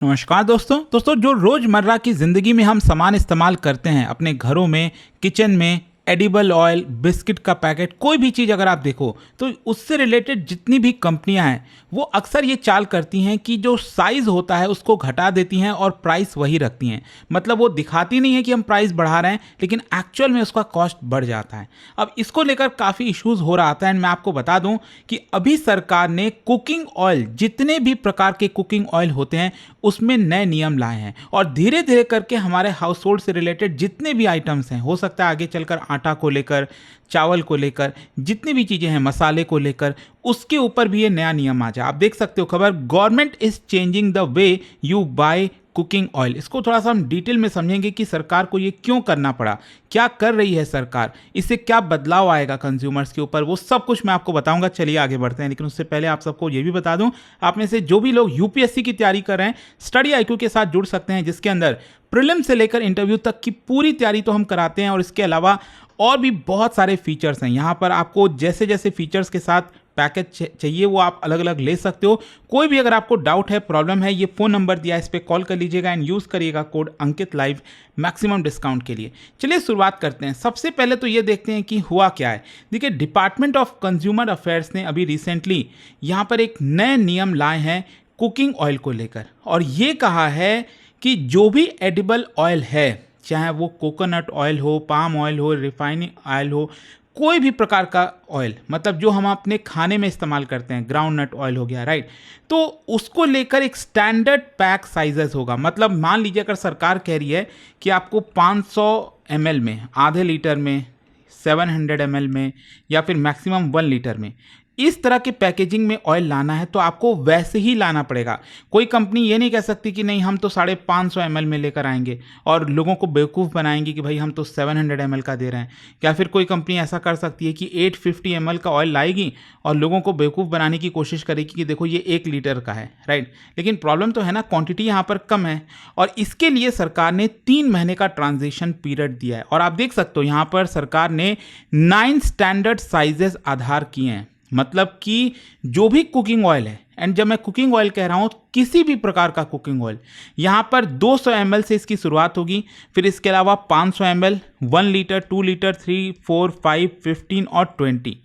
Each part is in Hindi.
नमस्कार दोस्तों जो रोजमर्रा की जिंदगी में हम सामान इस्तेमाल करते हैं अपने घरों में, किचन में, एडिबल ऑयल, बिस्किट का पैकेट, कोई भी चीज़ अगर आप देखो तो उससे रिलेटेड जितनी भी कंपनियां हैं वो अक्सर ये चाल करती हैं कि जो साइज़ होता है उसको घटा देती हैं और प्राइस वही रखती हैं। मतलब वो दिखाती नहीं है कि हम प्राइस बढ़ा रहे हैं, लेकिन एक्चुअल में उसका कॉस्ट बढ़ जाता है। अब इसको लेकर काफ़ी इश्यूज़ हो रहा था एंड मैं आपको बता दूं कि अभी सरकार ने कुकिंग ऑयल, जितने भी प्रकार के कुकिंग ऑयल होते हैं उसमें नए नियम लाए हैं और धीरे धीरे करके हमारे हाउस होल्ड से रिलेटेड जितने भी आइटम्स हैं, हो सकता है आगे चलकर आटा को लेकर, चावल को लेकर, जितनी भी चीज़ें हैं, मसाले को लेकर, उसके ऊपर भी ये नया नियम आ जाए। आप देख सकते हो खबर, government is changing the way you buy cooking oil. इसको थोड़ा सा हम डिटेल में समझेंगे कि सरकार को ये क्यों करना पड़ा, क्या कर रही है सरकार, इससे क्या बदलाव आएगा कंज्यूमर्स के ऊपर, वो सब कुछ मैं आपको बताऊंगा। चलिए आगे बढ़ते हैं, लेकिन उससे पहले आप सबको ये भी बता दूं, आप में से जो भी लोग यूपीएससी की तैयारी कर रहे हैं, स्टडी आईक्यू के साथ जुड़ सकते हैं, जिसके अंदर प्रीलिम से लेकर इंटरव्यू तक की पूरी तैयारी तो हम कराते हैं और इसके अलावा और भी बहुत सारे फीचर्स हैं। यहाँ पर आपको जैसे जैसे फीचर्स के साथ पैकेज चाहिए वो आप अलग अलग ले सकते हो। कोई भी अगर आपको डाउट है, प्रॉब्लम है, ये फ़ोन नंबर दिया है, इस पर कॉल कर लीजिएगा एंड यूज़ करिएगा कोड अंकित लाइव मैक्सिमम डिस्काउंट के लिए। चलिए शुरुआत करते हैं। सबसे पहले तो ये देखते हैं कि हुआ क्या है। देखिए, डिपार्टमेंट ऑफ कंज्यूमर अफेयर्स ने अभी रिसेंटली यहाँ पर एक नए नियम लाए हैं कुकिंग ऑयल को लेकर, और ये कहा है कि जो भी एडिबल ऑयल है, चाहे वो कोकोनट ऑयल हो, पाम ऑयल हो, रिफाइनिंग ऑयल हो, कोई भी प्रकार का ऑयल, मतलब जो हम अपने खाने में इस्तेमाल करते हैं, ग्राउंड नट ऑयल हो गया, राइट, तो उसको लेकर एक स्टैंडर्ड पैक साइजेस होगा। मतलब मान लीजिए अगर सरकार कह रही है कि आपको 500 ml में, आधे लीटर में, 700 ml में, या फिर मैक्सिमम 1 लीटर में इस तरह के पैकेजिंग में ऑयल लाना है, तो आपको वैसे ही लाना पड़ेगा। कोई कंपनी ये नहीं कह सकती कि नहीं हम तो 550 ml में लेकर आएंगे और लोगों को बेवकूफ़ बनाएंगे कि भाई हम तो 700 ml का दे रहे हैं। या फिर कोई कंपनी ऐसा कर सकती है कि 850 ml का ऑयल लाएगी और लोगों को बेवकूफ़ बनाने की कोशिश करेगी कि देखो ये 1 लीटर का है, राइट। लेकिन प्रॉब्लम तो है ना, क्वांटिटी यहाँ पर कम है, और इसके लिए सरकार ने 3 महीने का ट्रांजिशन पीरियड दिया है। और आप देख सकते हो यहाँ पर सरकार ने 9 स्टैंडर्ड साइजेस आधार किए हैं। मतलब कि जो भी कुकिंग ऑयल है, एंड जब मैं कुकिंग ऑयल कह रहा हूँ किसी भी प्रकार का कुकिंग ऑयल, यहाँ पर 200 ml से इसकी शुरुआत होगी, फिर इसके अलावा 500 ml, 1 लीटर, 2 लीटर, 3, 4, 5, 15 और 20।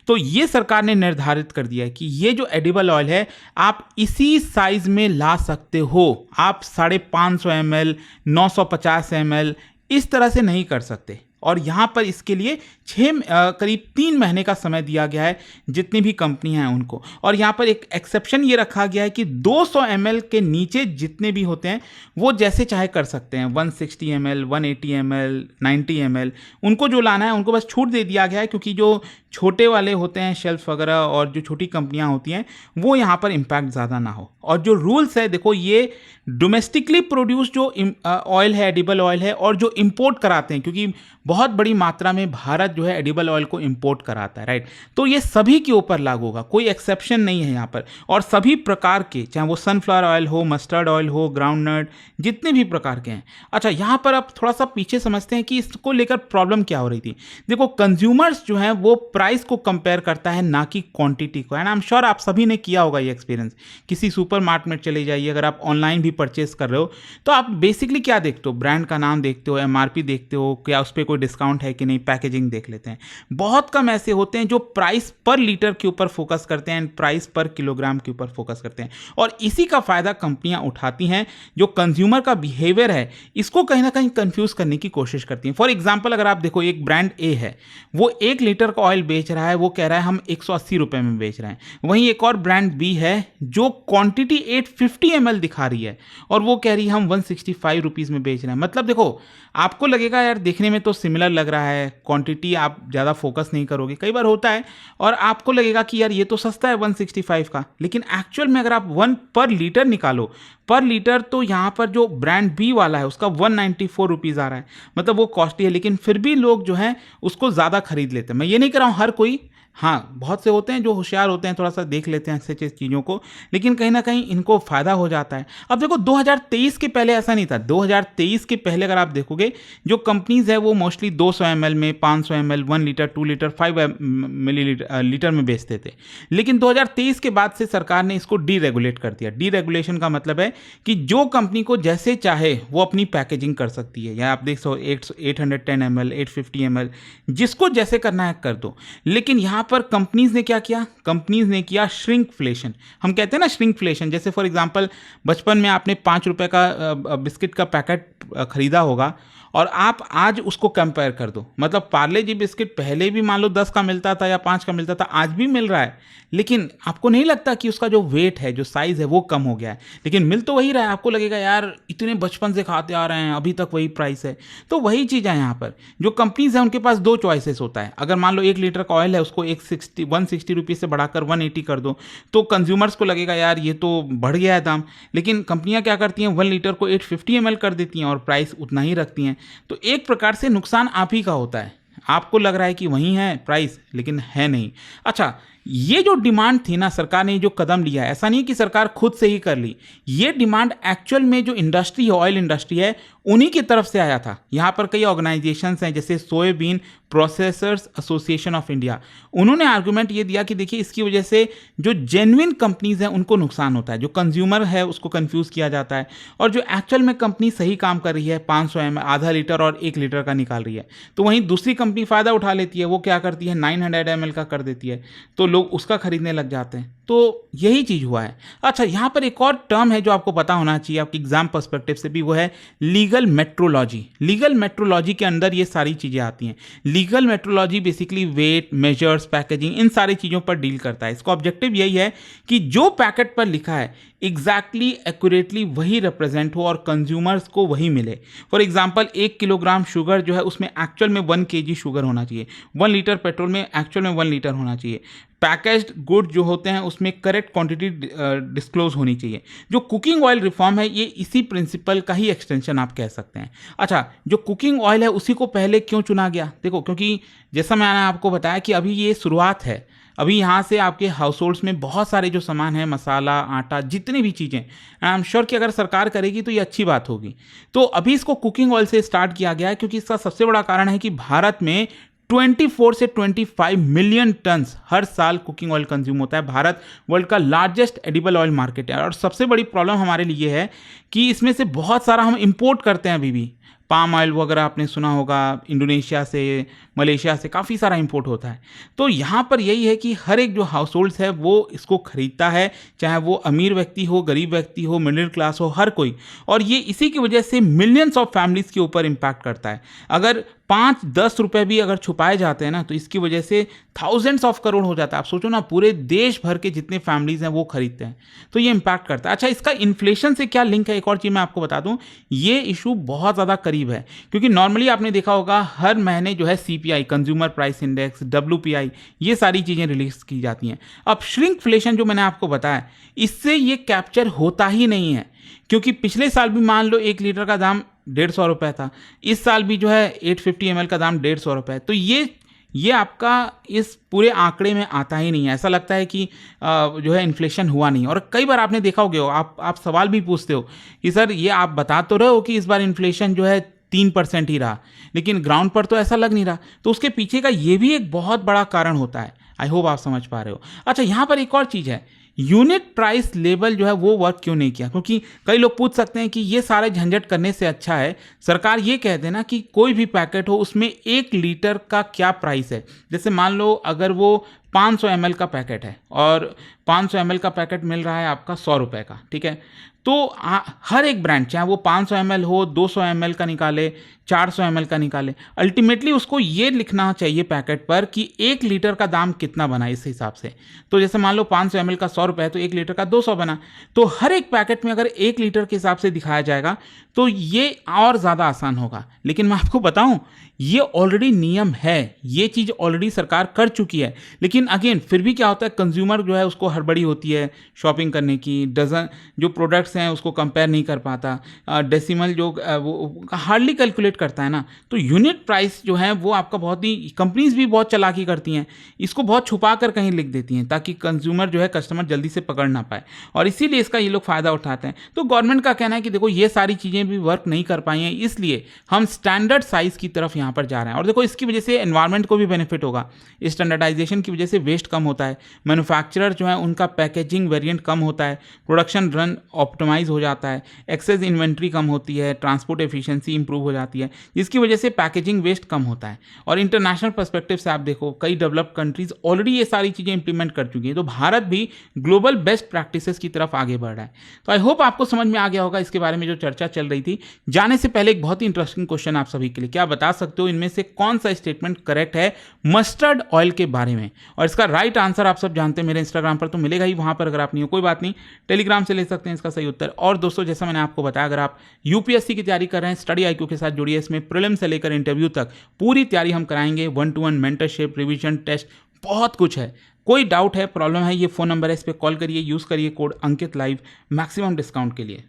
तो ये सरकार ने निर्धारित कर दिया है कि ये जो एडिबल ऑयल है आप इसी साइज में ला सकते हो। आप 550 ml, 950 ml इस तरह से नहीं कर सकते। और यहाँ पर इसके लिए करीब 3 महीने का समय दिया गया है जितनी भी कंपनियां हैं उनको। और यहाँ पर एक एक्सेप्शन ये रखा गया है कि 200 ml के नीचे जितने भी होते हैं वो जैसे चाहे कर सकते हैं। 160 ml, 180 ml, 90 ml उनको जो लाना है उनको बस छूट दे दिया गया है, क्योंकि जो छोटे वाले होते हैं शेल्फ वगैरह और जो छोटी कंपनियां होती हैं वो यहाँ पर इम्पैक्ट ज़्यादा ना हो। और जो रूल्स है, देखो, ये डोमेस्टिकली प्रोड्यूस जो ऑयल है, एडिबल ऑयल है, और जो इंपोर्ट कराते हैं, क्योंकि बहुत बड़ी मात्रा में भारत जो है एडिबल ऑयल को इंपोर्ट कराता है, राइट, तो ये सभी के ऊपर लागू होगा, कोई एक्सेप्शन नहीं है यहाँ पर। और सभी प्रकार के, चाहे वो सनफ्लावर ऑयल हो, मस्टर्ड ऑयल हो, ग्राउंडनट, जितने भी प्रकार के हैं। अच्छा, यहाँ पर अब थोड़ा सा पीछे समझते हैं कि इसको लेकर प्रॉब्लम क्या हो रही थी। देखो, कंज्यूमर्स जो है वो प्राइस को कंपेयर करता है, ना कि क्वांटिटी को। एंड आई एम श्योर आप सभी ने किया होगा ये एक्सपीरियंस। किसी सुपरमार्केट में चले जाइए, अगर आप ऑनलाइन भी परचेस कर रहे हो तो आप बेसिकली क्या देखते हो, ब्रांड का नाम देखते हो, एमआरपी देखते हो, क्या उस पर कोई डिस्काउंट है कि नहीं, पैकेजिंग देख लेते हैं। बहुत कम ऐसे होते हैं जो प्राइस पर लीटर के ऊपर फोकस करते हैं एंड प्राइस पर किलोग्राम के ऊपर फोकस करते हैं। और इसी का फायदा कंपनियां उठाती हैं, जो कंज्यूमर का बिहेवियर है इसको कहीं ना कहीं कंफ्यूज करने की कोशिश करती हैं। फॉर एग्जांपल, अगर आप देखो, एक ब्रांड ए है, वो 1 लीटर का ऑयल बेच रहा है, वो कह रहा है हम 180 रुपए में बेच रहे हैं। वहीं एक और ब्रांड बी है जो क्वांटिटी 850 ml दिखा रही है और वो कह रही है हम 165 रुपीज़ में बेच रहे हैं। मतलब देखो, आपको लगेगा यार देखने में तो सिमिलर लग रहा है, क्वांटिटी आप ज़्यादा फोकस नहीं करोगे, कई बार होता है, और आपको लगेगा कि यार ये तो सस्ता है 165 का, लेकिन एक्चुअल में अगर आप 1 पर लीटर निकालो, पर लीटर तो यहाँ पर जो ब्रांड बी वाला है उसका 194 रुपीज़ आ रहा है। मतलब वो कॉस्टली है, लेकिन फिर भी लोग जो हैं उसको ज़्यादा खरीद लेते हैं। मैं ये नहीं कह रहा हूँ हर कोई, हाँ, बहुत से होते हैं जो होशियार होते हैं, थोड़ा-सा देख लेते हैं ऐसे चीज़ों को, लेकिन कहीं न कहीं इनको फ़ायदा हो जाता है। अब देखो 2023 के पहले ऐसा नहीं था, 2023 के पहले अगर आप देखोगे, जो कंपनीज़ हैं वो मोस्टली 200 एमएल में, 500 एमएल, 1 लीटर, 2 लीटर, 5 लीटर में बेचते थे। लेकिन 2023 के बाद से सरकार ने इसको डीरेगुलेट कर दिया। डीरेगुलेशन का मतलब है कि जो कंपनी को जैसे चाहे वो अपनी पैकेजिंग कर सकती है, या आप देख सको 810 एमएल, 850 एमएल, जिसको जैसे करना है कर दो। लेकिन यहाँ पर कंपनीज ने क्या किया? कंपनीज ने किया श्रिंकफ्लेशन। हम कहते हैं ना श्रिंकफ्लेशन, जैसे फॉर एग्जांपल बचपन में आपने 5 रुपए का बिस्किट का पैकेट खरीदा होगा और आप आज उसको कंपेयर कर दो, मतलब पार्ले जी बिस्किट पहले भी मान लो 10 का मिलता था या 5 का मिलता था, आज भी मिल रहा है, लेकिन आपको नहीं लगता कि उसका जो वेट है, जो साइज़ है वो कम हो गया है, लेकिन मिल तो वही रहा है। आपको लगेगा यार इतने बचपन से खाते आ रहे हैं, अभी तक वही प्राइस है। तो वही चीज़ है यहाँ पर, जो कंपनीज हैं उनके पास दो चॉइसेस होता है। अगर मान लो 1 लीटर का ऑयल है, उसको 160 रुपीज़ से बढ़ाकर 180 कर दो, तो कंज्यूमर्स को लगेगा यार ये तो बढ़ गया है दाम, लेकिन कंपनियां क्या करती हैं, 1 लीटर को 850 एमएल कर देती हैं और प्राइस उतना ही रखती हैं। तो एक प्रकार से नुकसान आप ही का होता है। आपको लग रहा है कि वही है प्राइस, लेकिन है नहीं। अच्छा, ये जो डिमांड थी ना, सरकार ने जो कदम लिया है, ऐसा नहीं है कि सरकार खुद से ही कर ली। ये डिमांड एक्चुअल में जो इंडस्ट्री है, ऑयल इंडस्ट्री है, उन्हीं की तरफ से आया था। यहाँ पर कई ऑर्गेनाइजेशंस हैं, जैसे soybean processors association of India, उन्होंने आर्गुमेंट ये दिया कि देखिए इसकी वजह से जो जेन्युइन कंपनीज हैं उनको नुकसान होता है, जो कंज्यूमर है उसको कंफ्यूज किया जाता है, और जो एक्चुअल में कंपनी सही काम कर रही है 500 एम आधा लीटर और 1 लीटर का निकाल रही है, तो वहीं दूसरी कंपनी फ़ायदा उठा लेती है। वो क्या करती है, 900 ml का कर देती है, तो लोग उसका खरीदने लग जाते हैं। तो यही चीज़ हुआ है। अच्छा, यहाँ पर एक और टर्म है जो आपको पता होना चाहिए आपके एग्जाम पर्सपेक्टिव से भी, वो है लीगल मेट्रोलॉजी। लीगल मेट्रोलॉजी के अंदर ये सारी चीज़ें आती हैं। Legal metrology basically weight, measures, packaging, इन सारी चीज़ों पर डील करता है। इसका ऑब्जेक्टिव यही है कि जो पैकेट पर लिखा है एग्जैक्टली एक्यूरेटली वही रिप्रेजेंट हो और कंज्यूमर्स को वही मिले। फॉर एग्जांपल 1 किलोग्राम शुगर जो है उसमें एक्चुअल में 1 kg शुगर होना चाहिए, 1 लीटर पेट्रोल में एक्चुअल में 1 लीटर होना चाहिए। पैकेज्ड गुड जो होते हैं उसमें करेक्ट क्वांटिटी डिस्क्लोज होनी चाहिए। जो कुकिंग ऑयल रिफॉर्म है ये इसी प्रिंसिपल का ही एक्सटेंशन आप कह सकते हैं। अच्छा, जो कुकिंग ऑयल है उसी को पहले क्यों चुना गया? देखो, क्योंकि जैसा मैंने आपको बताया कि अभी ये शुरुआत है। अभी यहाँ से आपके हाउस होल्ड्स में बहुत सारे जो सामान हैं, मसाला, आटा, जितनी भी चीज़ें, आई एम श्योर कि अगर सरकार करेगी तो ये अच्छी बात होगी। तो अभी इसको कुकिंग ऑयल से स्टार्ट किया गया है, क्योंकि इसका सबसे बड़ा कारण है कि भारत में 24 से 25 मिलियन टन्स हर साल कुकिंग ऑयल कंज्यूम होता है। भारत वर्ल्ड का लार्जेस्ट एडिबल ऑयल मार्केट है, और सबसे बड़ी प्रॉब्लम हमारे लिए है कि इसमें से बहुत सारा हम इंपोर्ट करते हैं। अभी भी पाम ऑयल वगैरह आपने सुना होगा, इंडोनेशिया से, मलेशिया से काफ़ी सारा इंपोर्ट होता है। तो यहाँ पर यही है कि हर एक जो हाउस होल्ड्स है वो इसको खरीदता है, चाहे वो अमीर व्यक्ति हो, गरीब व्यक्ति हो, मिडिल क्लास हो, हर कोई। और ये इसी की वजह से मिलियंस ऑफ फैमिलीज़ के ऊपर इम्पैक्ट करता है। अगर 5-10 रुपए भी अगर छुपाए जाते हैं ना, तो इसकी वजह से थाउजेंड्स ऑफ करोड़ हो जाता है। आप सोचो ना, पूरे देश भर के जितने फैमिलीज़ हैं वो खरीदते हैं, तो ये इम्पैक्ट करता है। अच्छा, इसका इन्फ्लेशन से क्या लिंक है, एक और चीज़ मैं आपको बता दूं, ये इशू बहुत ज़्यादा करीब है, क्योंकि नॉर्मली आपने देखा होगा हर महीने जो है CPI, consumer price index, WPI, ये सारी चीज़ें रिलीज की जाती हैं। अब श्रिंकफ्लेशन जो मैंने आपको बताया, इससे ये कैप्चर होता ही नहीं है, क्योंकि पिछले साल भी मान लो 1 लीटर का दाम 150 रुपये था, इस साल भी जो है 850 ml का दाम 150 रुपये है। तो ये आपका इस पूरे आंकड़े में आता ही नहीं है। ऐसा लगता है कि जो है इन्फ्लेशन हुआ नहीं। और कई बार आपने देखा होगा, आप सवाल भी पूछते हो कि सर ये आप बता तो रहे हो कि इस बार इन्फ्लेशन जो है 3% ही रहा, लेकिन ग्राउंड पर तो ऐसा लग नहीं रहा। तो उसके पीछे का ये भी एक बहुत बड़ा कारण होता है। आई होप आप समझ पा रहे हो। अच्छा, यहाँ पर एक और चीज़ है, यूनिट प्राइस लेवल जो है वो वर्क क्यों नहीं किया? क्योंकि कई लोग पूछ सकते हैं कि ये सारे झंझट करने से अच्छा है सरकार ये कह देना कि कोई भी पैकेट हो उसमें 1 लीटर का क्या प्राइस है। जैसे मान लो अगर वो 500 ml का पैकेट है और 500 ml का पैकेट मिल रहा है आपका 100 रुपये का, ठीक है, तो हर एक ब्रांड, चाहे वो 500 ml हो, 200 ml का निकाले, 400 ml का निकाले, अल्टीमेटली उसको ये लिखना चाहिए पैकेट पर कि 1 लीटर का दाम कितना बना इस हिसाब से। तो जैसे मान लो 500 ml का 100 रुपये है, तो 1 लीटर का 200 बना। तो हर एक पैकेट में अगर 1 लीटर के हिसाब से दिखाया जाएगा तो ये और ज़्यादा आसान होगा। लेकिन मैं आपको बताऊं, ये ऑलरेडी नियम है, ये चीज़ ऑलरेडी सरकार कर चुकी है। लेकिन अगेन फिर भी क्या होता है, कंज्यूमर जो है उसको हड़बड़ी होती है शॉपिंग करने की, डजन जो प्रोडक्ट्स हैं उसको कंपेयर नहीं कर पाता, डेसिमल जो वो हार्डली कैलकुलेट करता है ना। तो यूनिट प्राइस जो है वो आपका बहुत ही, कंपनीज भी बहुत चालाकी करती हैं, इसको बहुत छुपा कर कहीं लिख देती हैं ताकि कंज्यूमर जो है, कस्टमर जल्दी से पकड़ ना पाए, और इसीलिए इसका ये लोग फ़ायदा उठाते हैं। तो गवर्नमेंट का कहना है कि देखो ये सारी चीज़ें भी वर्क नहीं कर पाई हैं, इसलिए हम स्टैंडर्ड साइज़ की तरफ यहाँ पर जा रहे हैं। और देखो इसकी वजह से एनवायरनमेंट को भी बेनिफिट होगा, स्टैंडर्डाइजेशन की वजह से वेस्ट कम होता है, मैन्युफैक्चरर जो है उनका पैकेजिंग वेरिएंट कम होता है, प्रोडक्शन रन ऑप्टिमाइज हो जाता है, एक्सेस इन्वेंट्री कम होती है, ट्रांसपोर्ट एफिशिएंसी इंप्रूव हो जाती है, जिसकी वजह से पैकेजिंग वेस्ट कम होता है। और इंटरनेशनल पर्सपेक्टिव से आप देखो, कई डेवलप्ड कंट्रीज ऑलरेडी ये सारी चीज़ें इंप्लीमेंट कर चुकी हैं, तो भारत भी ग्लोबल बेस्ट प्रैक्टिसेस की तरफ आगे बढ़ रहा है। तो आई होप आपको समझ में आ गया होगा इसके बारे में जो चर्चा चल रही थी। जाने से पहले एक बहुत ही इंटरेस्टिंग क्वेश्चन आप सभी के लिए, क्या बता सकते हो इनमें से कौन सा स्टेटमेंट करेक्ट है मस्टर्ड ऑयल के बारे में? और इसका राइट आंसर आप सब जानते हैं, मेरे इंस्टाग्राम पर तो मिलेगा ही, वहां पर अगर आप नहीं हो कोई बात नहीं, टेलीग्राम से ले सकते हैं इसका सही उत्तर। और दोस्तों जैसा मैंने आपको बताया, अगर आप यूपीएससी की तैयारी कर रहे हैं, स्टडी आईक्यू के साथ जुड़िए, इसमें प्रीलिम से लेकर इंटरव्यू तक पूरी तैयारी हम कराएंगे, 1-to-1 मेंटरशिप, रिवीजन टेस्ट, बहुत कुछ है। कोई डाउट है, प्रॉब्लम है, ये फोन नंबर है, इस पर कॉल करिए, यूज करिए कोड अंकित लाइव मैक्सिमम डिस्काउंट के लिए।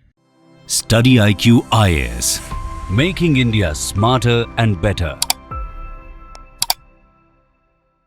Study IQ IAS, making India smarter and better.